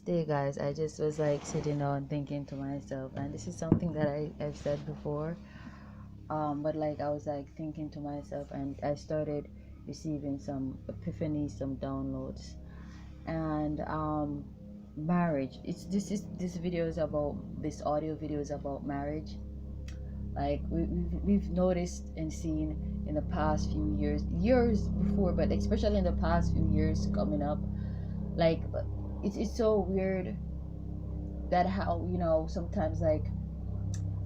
Namaste, guys. I just was like sitting down thinking to myself, and this is something that I've said before. But like I was like thinking to myself, and I started receiving some epiphanies, some downloads, and marriage. This video is about this audio video is about marriage. Like we've noticed and seen in the past few years before, but especially in the past few years coming up, like it's so weird that how sometimes like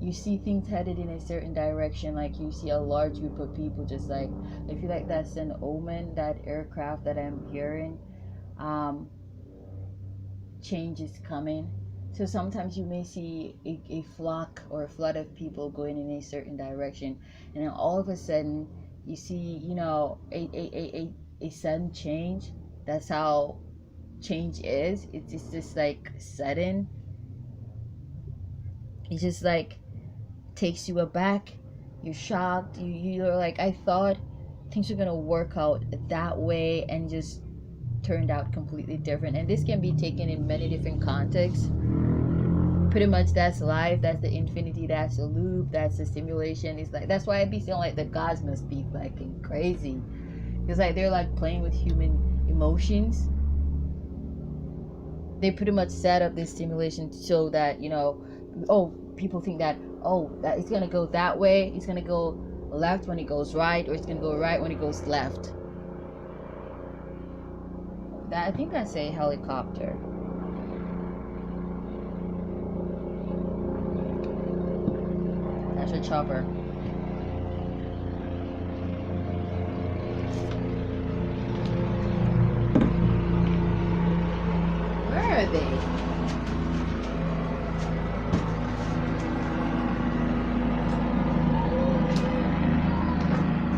you see things headed in a certain direction. Like you see a large group of people just like, I feel like that's an omen, that aircraft that I'm hearing, change is coming. So sometimes you may see a flock or a flood of people going in a certain direction, and then all of a sudden you see a sudden change. That's how change is. It's just like sudden. It just like takes you aback. You're shocked. You're like, I thought things were gonna work out that way, and just turned out completely different. And this can be taken in many different contexts. Pretty much that's life, that's the infinity, that's the loop, that's the simulation. It's like, that's why I be feeling like the gods must be fucking crazy, because like they're like playing with human emotions. They pretty much set up this simulation so that people think that that it's gonna go that way, it's gonna go left when it goes right, or it's gonna go right when it goes left. I think that's a helicopter. That's a chopper. Where are they?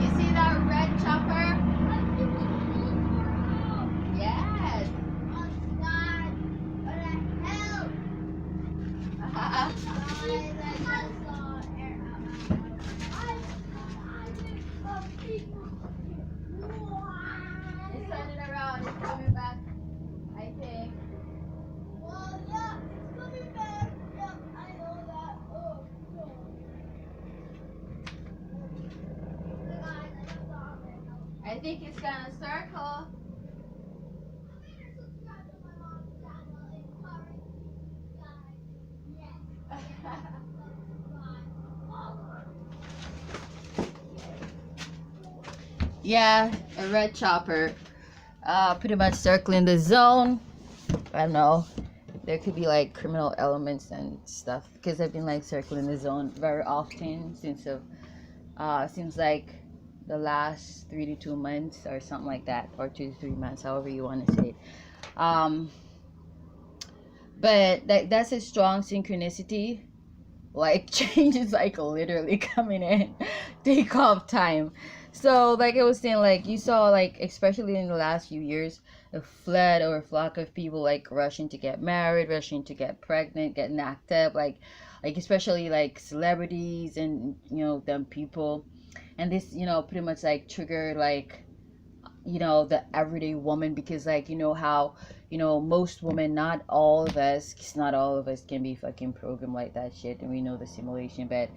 You see that red chopper? Yes. Oh God! What the hell? It's turning around. It's coming back, I think. Well, yeah, it's coming back. Yeah, I know that. Oh, no. I think it's gonna circle. Yeah, a red chopper, pretty much circling the zone. I don't know, there could be like criminal elements and stuff, because I've been like circling the zone very often since seems like the last 3 to 2 months or something like that, or 2 to 3 months, however you want to say it. But that's a strong synchronicity. Like change is like literally coming in, take off time. So like I was saying, like you saw, like especially in the last few years, a flood or a flock of people like rushing to get married, rushing to get pregnant, get knocked up, like especially like celebrities and them people. And this pretty much like triggered like the everyday woman, because like how most women, not all of us, 'cause not all of us can be fucking programmed like that shit, and we know the simulation. But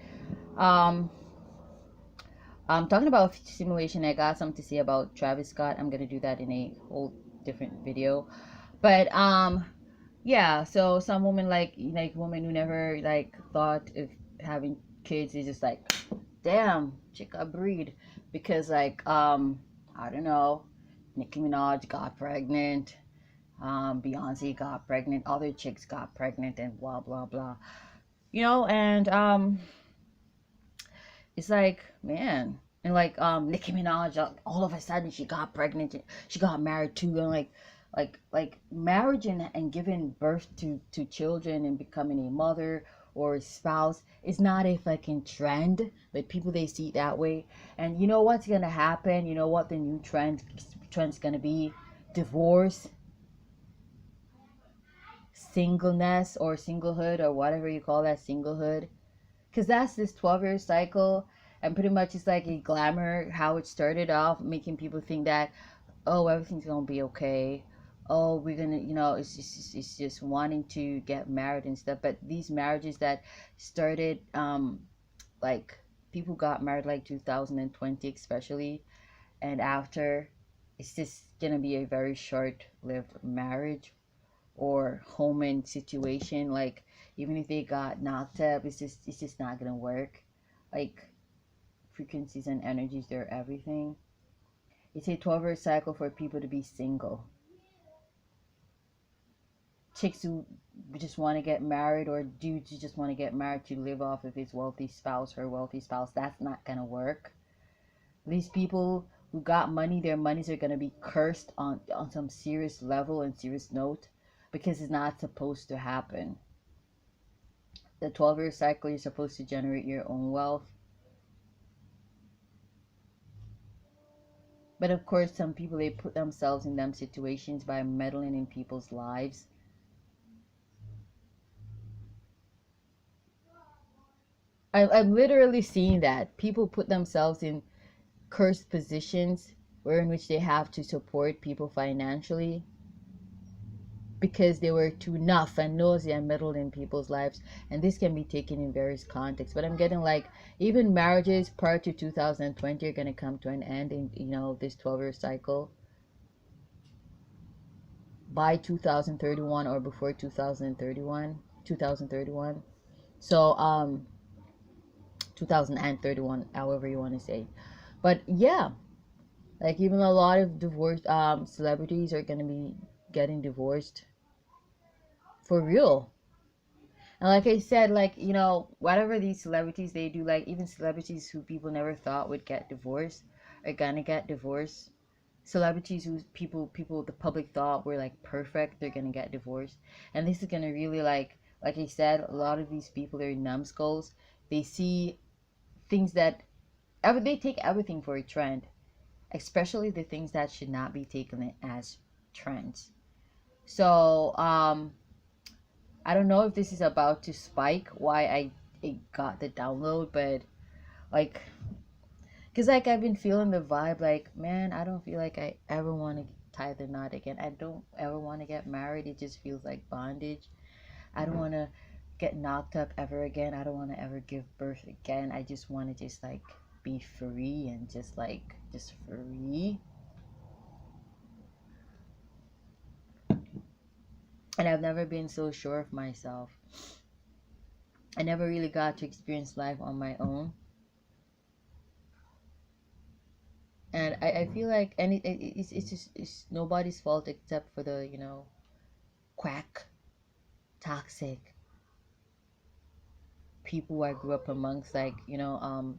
I'm talking about simulation. I got something to say about Travis Scott. I'm gonna do that in a whole different video. But yeah, so some women like women who never like thought of having kids is just like, damn, chick a breed, because like I don't know, Nicki Minaj got pregnant, Beyonce got pregnant, other chicks got pregnant, and blah blah blah, and it's like, man, and like Nicki Minaj, all of a sudden she got pregnant, she got married too, and like marriage and giving birth to children and becoming a mother or a spouse is not a fucking trend, but people, they see it that way. And you know what's gonna happen? You know what the new trend's gonna be? Divorce, singleness, or singlehood, or whatever you call that, singlehood, because that's this 12-year cycle. And pretty much it's like a glamour how it started off, making people think that, oh, everything's gonna be okay, oh, we're gonna, you know, it's just wanting to get married and stuff. But these marriages that started, like people got married like 2020 especially, and after, it's just gonna be a very short-lived marriage or home and situation. Like even if they got knocked up, it's just not gonna work. Like frequencies and energies, they're everything. It's a 12-year cycle for people to be single. Chicks who just want to get married, or dudes who just want to get married to live off of his wealthy spouse, her wealthy spouse, that's not gonna work. These people who got money, their monies are gonna be cursed on some serious level and serious note, because it's not supposed to happen. The 12-year cycle, you're supposed to generate your own wealth. But of course, some people, they put themselves in them situations by meddling in people's lives. I'm literally seeing that people put themselves in cursed positions where in which they have to support people financially because they were too enough and nosy and meddled in people's lives. And this can be taken in various contexts. But I'm getting like even marriages prior to 2020 are going to come to an end in, you know, this 12-year cycle by 2031 or before 2031. So 2031, however you want to say. But yeah, like even a lot of divorced celebrities are going to be getting divorced for real. And like I said, like, you know, whatever these celebrities they do, like even celebrities who people never thought would get divorced are gonna get divorced. Celebrities who people the public thought were like perfect, they're gonna get divorced. And this is gonna really like I said, a lot of these people are numbskulls. They see things that they take everything for a trend, especially the things that should not be taken as trends. So I don't know if this is about to spike why I got the download, but like, cause like I've been feeling the vibe, like man, I don't feel like I ever want to tie the knot again. I don't ever want to get married. It just feels like bondage. I don't want to get knocked up ever again. I don't want to ever give birth again. I just want to just like be free and just free. And I've never been so sure of myself. I never really got to experience life on my own. And I feel like it's just it's nobody's fault except for the, you know, quack, toxic people I grew up amongst, like, you know,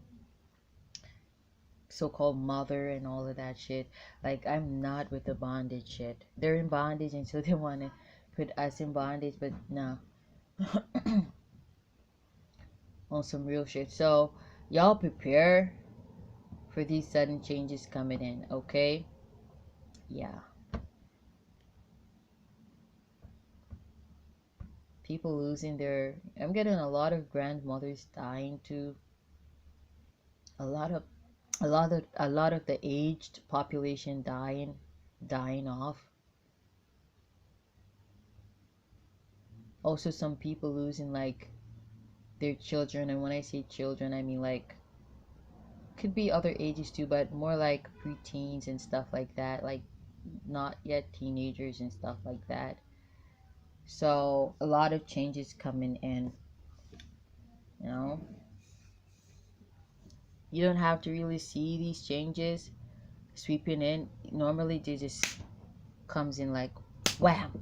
so-called mother and all of that shit. Like I'm not with the bondage shit. They're in bondage and so they want to put us in bondage, but no. On some real shit. So y'all prepare for these sudden changes coming in, okay? Yeah. People losing their, I'm getting a lot of grandmothers dying too. A lot of a lot of the aged population dying off. Also some people losing like their children, and when I say children I mean like could be other ages too, but more like preteens and stuff like that, like not yet teenagers and stuff like that. So a lot of changes coming in, you know. You don't have to really see these changes sweeping in. Normally they just comes in like wham.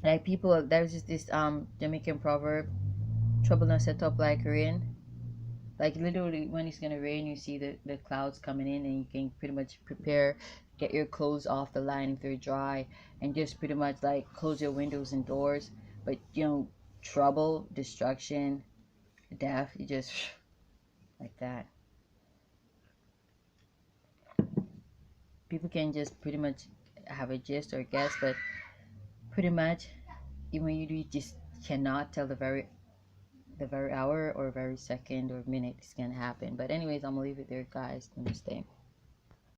Like people, there's just this Jamaican proverb, trouble not set up like rain. Like literally when it's gonna rain, you see the clouds coming in and you can pretty much prepare, get your clothes off the line if they're dry, and just pretty much like close your windows and doors. But you know, trouble, destruction, death, you just like that. People can just pretty much have a gist or guess, but pretty much even you just cannot tell the very hour or very second or minute it's gonna happen. But anyways, I'm gonna leave it there, guys. Namaste.